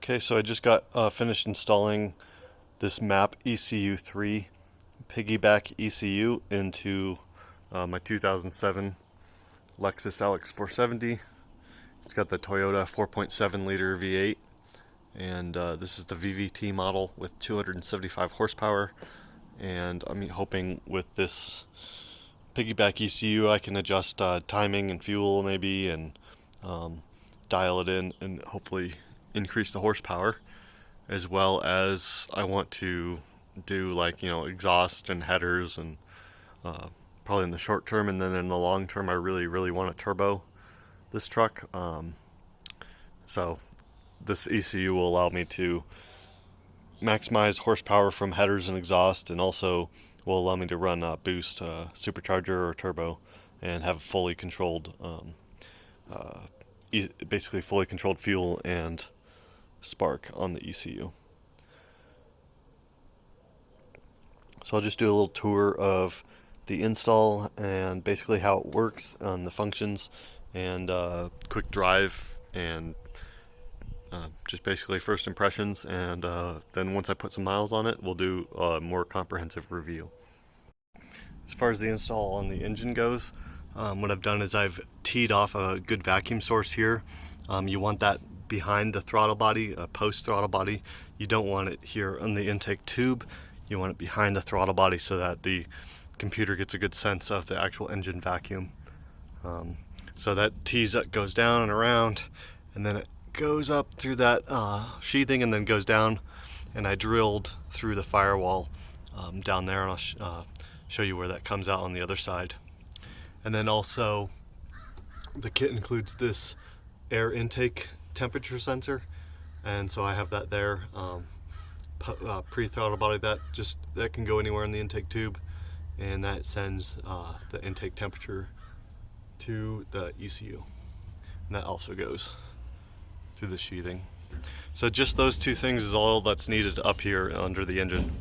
Okay, so I just got finished installing this MAP ECU3 Piggyback ECU into my 2007 Lexus LX470. It's got the Toyota 4.7 liter V8, and this is the VVT model with 275 horsepower. And I'm hoping with this Piggyback ECU I can adjust timing and fuel maybe, and dial it in and hopefully increase the horsepower, as well as I want to do exhaust and headers, and probably in the short term, and then in the long term I really want to turbo this truck. So this ECU will allow me to maximize horsepower from headers and exhaust, and also will allow me to run boost, supercharger, or turbo, and have fully controlled, basically fully controlled fuel and spark on the ECU. So I'll just do a little tour of the install and basically how it works and the functions, and quick drive, and just basically first impressions, and then once I put some miles on it, we'll do a more comprehensive review. As far as the install on the engine goes, what I've done is I've teed off a good vacuum source here. You want that behind the throttle body, post throttle body. You don't want it here on the intake tube. You want it behind the throttle body so that the computer gets a good sense of the actual engine vacuum. So that tees that goes down and around, and then it goes up through that sheathing, and then goes down, and I drilled through the firewall down there, and I'll show you where that comes out on the other side. And then also the kit includes this air intake temperature sensor, and so I have that there, pre-throttle body, that can go anywhere in the intake tube, and that sends the intake temperature to the ECU, and that also goes through the sheathing. So just those two things is all that's needed up here under the engine.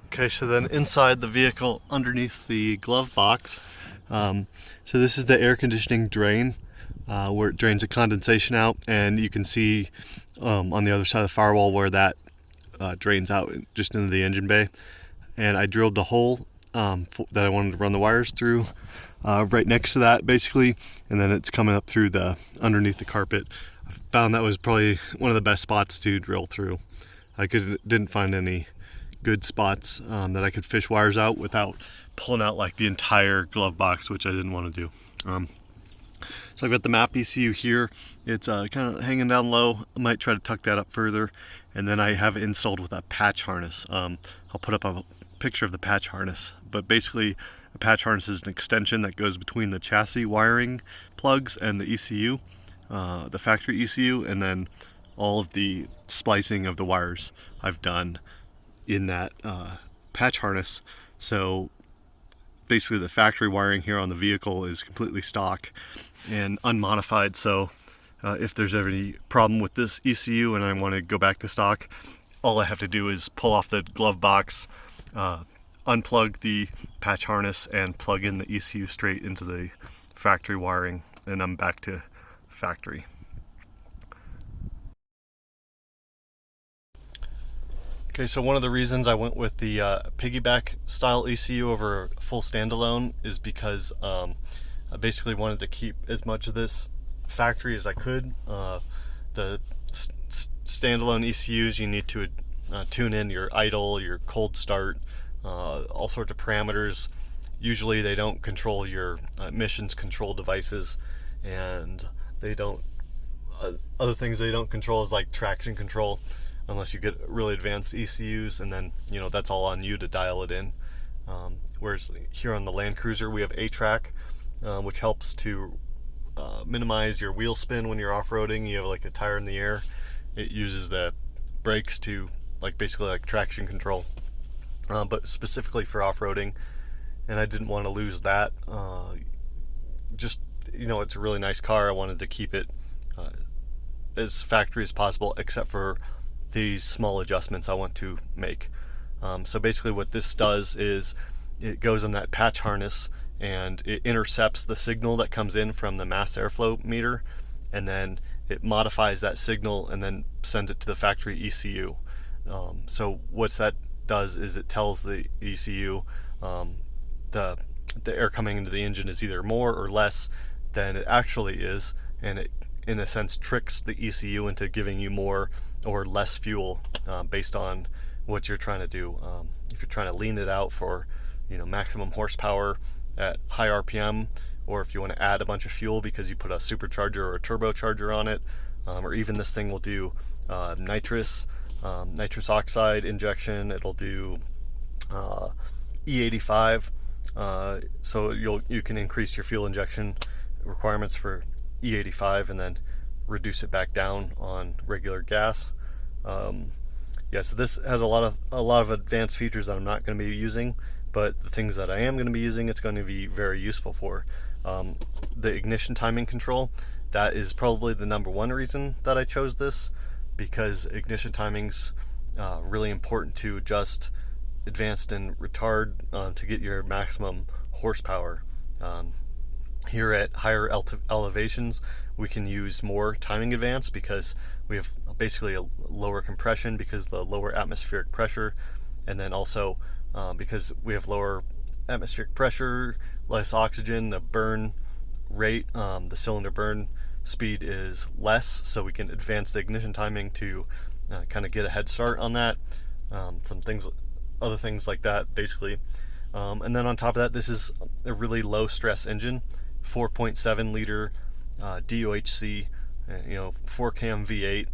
Okay, so then inside the vehicle, underneath the glove box, so this is the air conditioning drain, where it drains the condensation out, and you can see on the other side of the firewall where that drains out just into the engine bay. And I drilled the hole that I wanted to run the wires through right next to that, basically, and then it's coming up through the underneath the carpet. I found that was probably one of the best spots to drill through. I didn't find any good spots that I could fish wires out without pulling out like the entire glove box, which I didn't want to do. So I've got the MAP ECU here. It's kind of hanging down low. I might try to tuck that up further, and then I have it installed with a patch harness. I'll put up a picture of the patch harness, but basically a patch harness is an extension that goes between the chassis wiring plugs and the ECU, the factory ECU, and then all of the splicing of the wires I've done in that patch harness. So basically the factory wiring here on the vehicle is completely stock and unmodified, so if there's ever any problem with this ECU and I want to go back to stock, all I have to do is pull off the glove box, unplug the patch harness, and plug in the ECU straight into the factory wiring, and I'm back to factory. Okay, so one of the reasons I went with the Piggyback style ECU over full standalone is because I basically wanted to keep as much of this factory as I could. The standalone ECUs, you need to tune in your idle, your cold start, all sorts of parameters. Usually they don't control your emissions control devices, and they don't, other things they don't control is like traction control, unless you get really advanced ECUs, and then that's all on you to dial it in. Whereas here on the Land Cruiser we have A-Track, which helps to minimize your wheel spin when you're off-roading. You have like a tire in the air. It uses the brakes to basically like traction control, but specifically for off-roading, and I didn't want to lose that. Just it's a really nice car. I wanted to keep it as factory as possible, except for these small adjustments I want to make. So basically what this does is it goes on that patch harness, and it intercepts the signal that comes in from the mass airflow meter, and then it modifies that signal and then sends it to the factory ECU. So what that does is it tells the ECU the air coming into the engine is either more or less than it actually is, and it in a sense tricks the ECU into giving you more or less fuel based on what you're trying to do. If you're trying to lean it out for maximum horsepower at high RPM, or if you want to add a bunch of fuel because you put a supercharger or a turbocharger on it, or even this thing will do nitrous oxide injection. It'll do E85, so you can increase your fuel injection requirements for E85 and then reduce it back down on regular gas. So this has a lot of advanced features that I'm not going to be using, but the things that I am going to be using, it's going to be very useful for. The ignition timing control, that is probably the number one reason that I chose this, because ignition timing's really important to adjust advanced and retard to get your maximum horsepower. Here at higher elevations, we can use more timing advance because we have basically a lower compression because of the lower atmospheric pressure, and then also because we have lower atmospheric pressure, less oxygen, the burn rate, the cylinder burn speed is less, so we can advance the ignition timing to kind of get a head start on that. Other things like that, basically. And then on top of that, this is a really low stress engine, 4.7 liter DOHC, 4cam V8.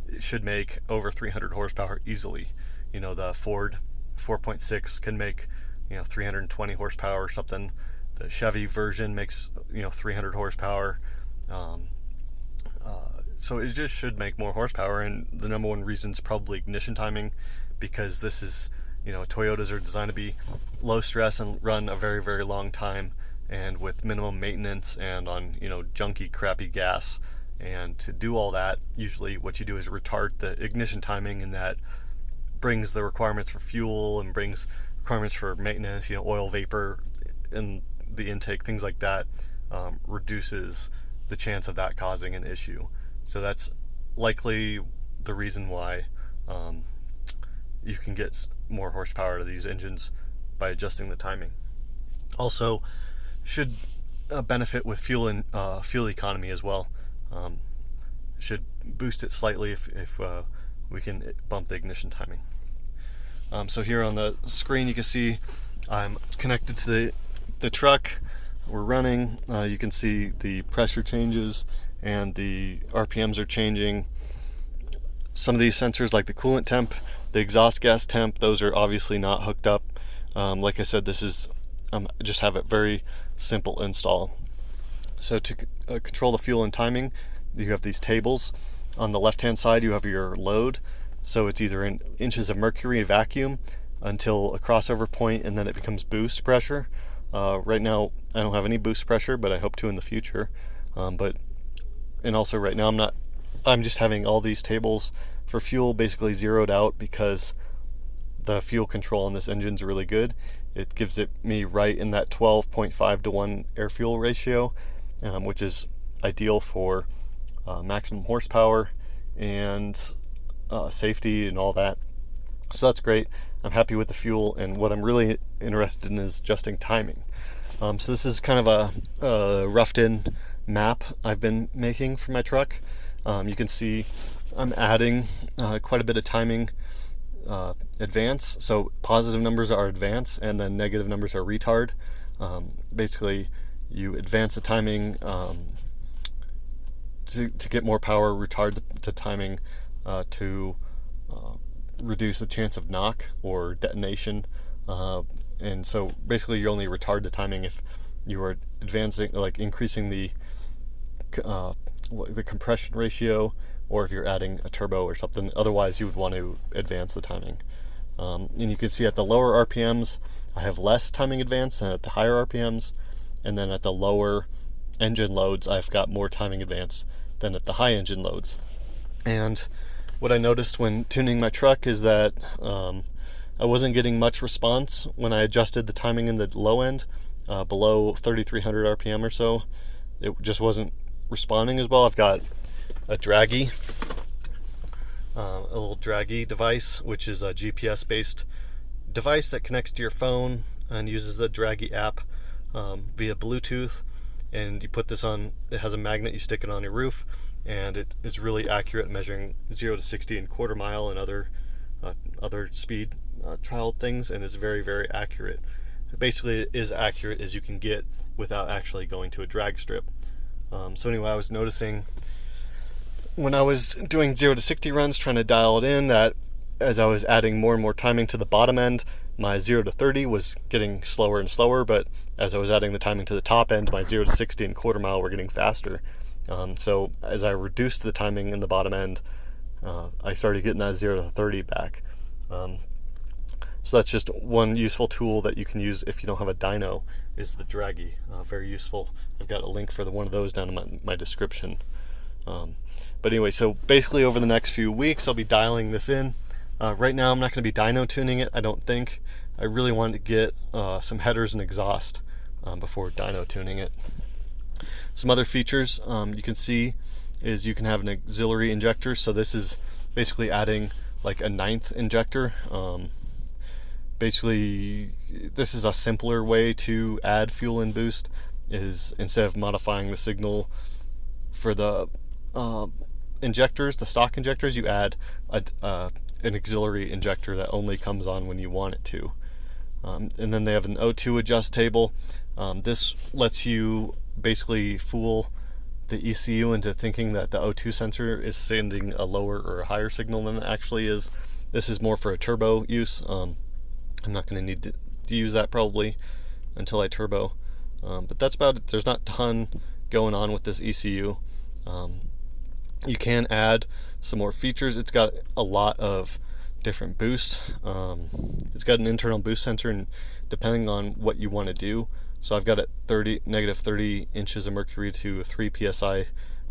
It should make over 300 horsepower easily. The Ford 4.6 can make 320 horsepower or something. The Chevy version makes 300 horsepower. So it just should make more horsepower, and the number one reason is probably ignition timing, because this is Toyotas are designed to be low stress and run a very, very long time, and with minimum maintenance and on junky, crappy gas. And to do all that, usually what you do is retard the ignition timing, and that brings the requirements for fuel and brings requirements for maintenance, oil vapor in the intake, things like that, reduces the chance of that causing an issue. So that's likely the reason why you can get more horsepower to these engines by adjusting the timing. Also, should benefit with fuel economy as well. Should boost it slightly if we can bump the ignition timing. So here on the screen you can see I'm connected to the truck. We're running. You can see the pressure changes and the RPMs are changing. Some of these sensors, like the coolant temp, the exhaust gas temp, those are obviously not hooked up. Like I said, this is just have a very simple install. So to control the fuel and timing, you have these tables. On the left hand side you have your load, so it's either in inches of mercury vacuum until a crossover point, and then it becomes boost pressure. Right now I don't have any boost pressure, but I hope to in the future. And also right now I'm just having all these tables for fuel basically zeroed out, because the fuel control on this engine is really good. It gives me right in that 12.5 to 1 air fuel ratio, which is ideal for maximum horsepower and safety and all that. So that's great. I'm happy with the fuel, and what I'm really interested in is adjusting timing. So this is kind of a roughed in map I've been making for my truck. You can see I'm adding quite a bit of timing advance. So positive numbers are advance, and then negative numbers are retard. Basically, you advance the timing to get more power, retard the timing to reduce the chance of knock or detonation. And so basically you only retard the timing if you are advancing, like increasing the compression ratio, or if you're adding a turbo or something. Otherwise you would want to advance the timing. And you can see at the lower RPMs I have less timing advance than at the higher RPMs, and then at the lower engine loads I've got more timing advance than at the high engine loads. And what I noticed when tuning my truck is that I wasn't getting much response when I adjusted the timing in the low end, below 3,300 RPM or so. It just wasn't responding as well. I've got a Draggy, a little Draggy device, which is a GPS based device that connects to your phone and uses the Draggy app via Bluetooth. And you put this on, it has a magnet, you stick it on your roof, and it is really accurate at measuring 0 to 60 in quarter mile and other speed trial things, and is very, very accurate. Basically, it is accurate as you can get without actually going to a drag strip. So anyway, I was noticing when I was doing 0 to 60 runs, trying to dial it in, that as I was adding more and more timing to the bottom end, my 0 to 30 was getting slower and slower, but as I was adding the timing to the top end, my 0 to 60 and quarter mile were getting faster. So as I reduced the timing in the bottom end, I started getting that 0 to 30 back. So that's just one useful tool that you can use if you don't have a dyno, is the Draggy. Very useful. I've got a link for one of those down in my description. But anyway, so basically over the next few weeks I'll be dialing this in. Right now I'm not going to be dyno tuning it, I don't think. I really wanted to get some headers and exhaust before dyno tuning it. Some other features you can see is you can have an auxiliary injector. So this is basically adding like a 9th injector. Basically, this is a simpler way to add fuel and boost, is instead of modifying the signal for the injectors, the stock injectors, you add an auxiliary injector that only comes on when you want it to. And then they have an O2 adjust table. This lets you basically fool the ECU into thinking that the O2 sensor is sending a lower or a higher signal than it actually is. This is more for a turbo use. I'm not going to need to use that probably until I turbo. But that's about it. There's not a ton going on with this ECU. You can add some more features. It's got a lot of different boost. It's got an internal boost sensor, and depending on what you want to do. So I've got it negative 30 inches of mercury to 3 psi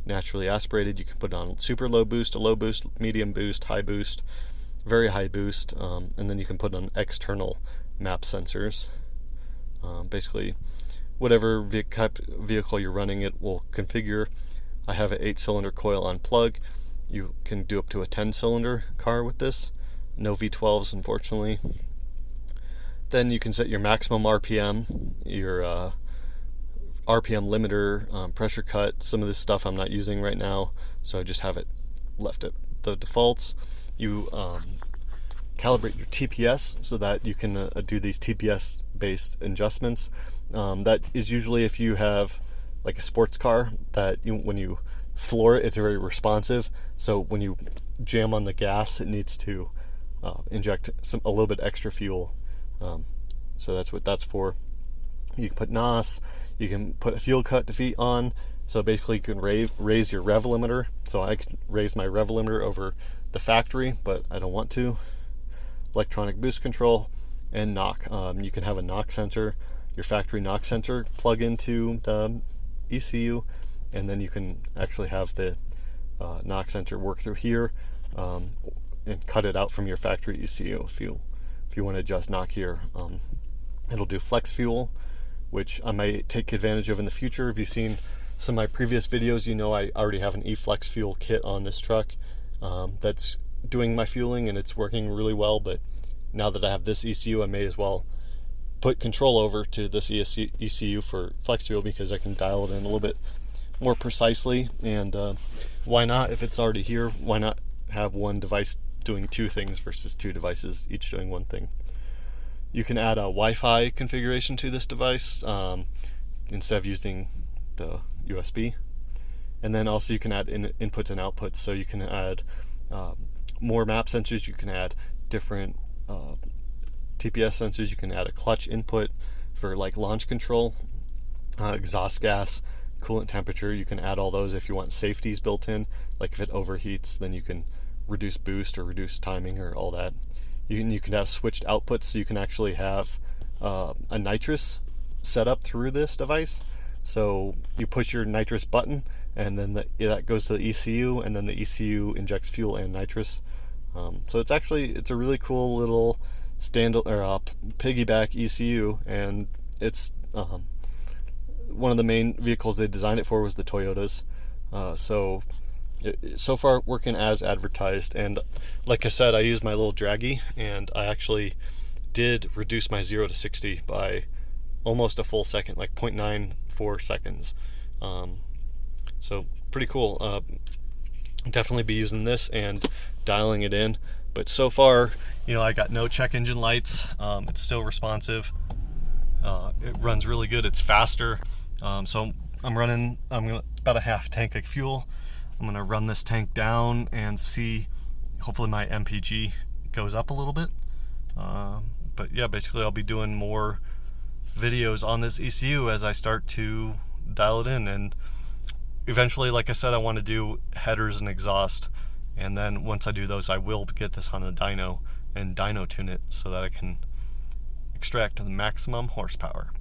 naturally aspirated. You can put it on super low boost, a low boost, medium boost, high boost, very high boost, and then you can put on external map sensors. Basically, whatever vehicle you're running, it will configure. I have an 8-cylinder coil on plug. You can do up to a 10-cylinder car with this. No V12s, unfortunately. Then you can set your maximum RPM, your RPM limiter, pressure cut. Some of this stuff I'm not using right now, so I just have it left at the defaults. You calibrate your TPS so that you can do these TPS based adjustments. That is usually if you have like a sports car that when you floor it, it's very responsive. So when you jam on the gas, it needs to inject a little bit extra fuel. So that's what that's for. You can put NOS, you can put a fuel cut defeat on. So basically you can raise your rev limiter. So I can raise my rev limiter over the factory, but I don't want to. Electronic boost control and knock. You can have a knock sensor, your factory knock sensor, plug into the ECU, and then you can actually have the knock sensor work through here and cut it out from your factory ECU if you want to adjust knock here. It'll do flex fuel, which I might take advantage of in the future. If you've seen some of my previous videos, you know I already have an eFlex fuel kit on this truck that's doing my fueling, and it's working really well. But now that I have this ECU, I may as well put control over to this ECU for flex fuel, because I can dial it in a little bit more precisely. And why not, if it's already here, why not have one device doing two things versus two devices each doing one thing? You can add a Wi-Fi configuration to this device instead of using the USB. And then also you can add inputs and outputs. So you can add more map sensors, you can add different TPS sensors, you can add a clutch input for like launch control, exhaust gas, coolant temperature. You can add all those if you want safeties built in, like if it overheats, then you can reduce boost or reduce timing or all that. You can have switched outputs, so you can actually have a nitrous set up through this device. So you push your nitrous button, and then that goes to the ECU, and then the ECU injects fuel and nitrous. So it's a really cool little piggyback ECU, and it's one of the main vehicles they designed it for was the Toyotas. So so far working as advertised. And like I said, I used my little draggy, and I actually did reduce my 0 to 60 by almost a full second, like 0.94 seconds. So pretty cool. Definitely be using this and dialing it in. But so far, I got no check engine lights. It's still responsive. It runs really good. It's faster. So I'm gonna about a half tank of fuel. I'm gonna run this tank down and see, hopefully my MPG goes up a little bit. But yeah, basically I'll be doing more videos on this ECU as I start to dial it in. And eventually, like I said, I want to do headers and exhaust. And then once I do those, I will get this on a dyno and dyno tune it so that I can extract the maximum horsepower.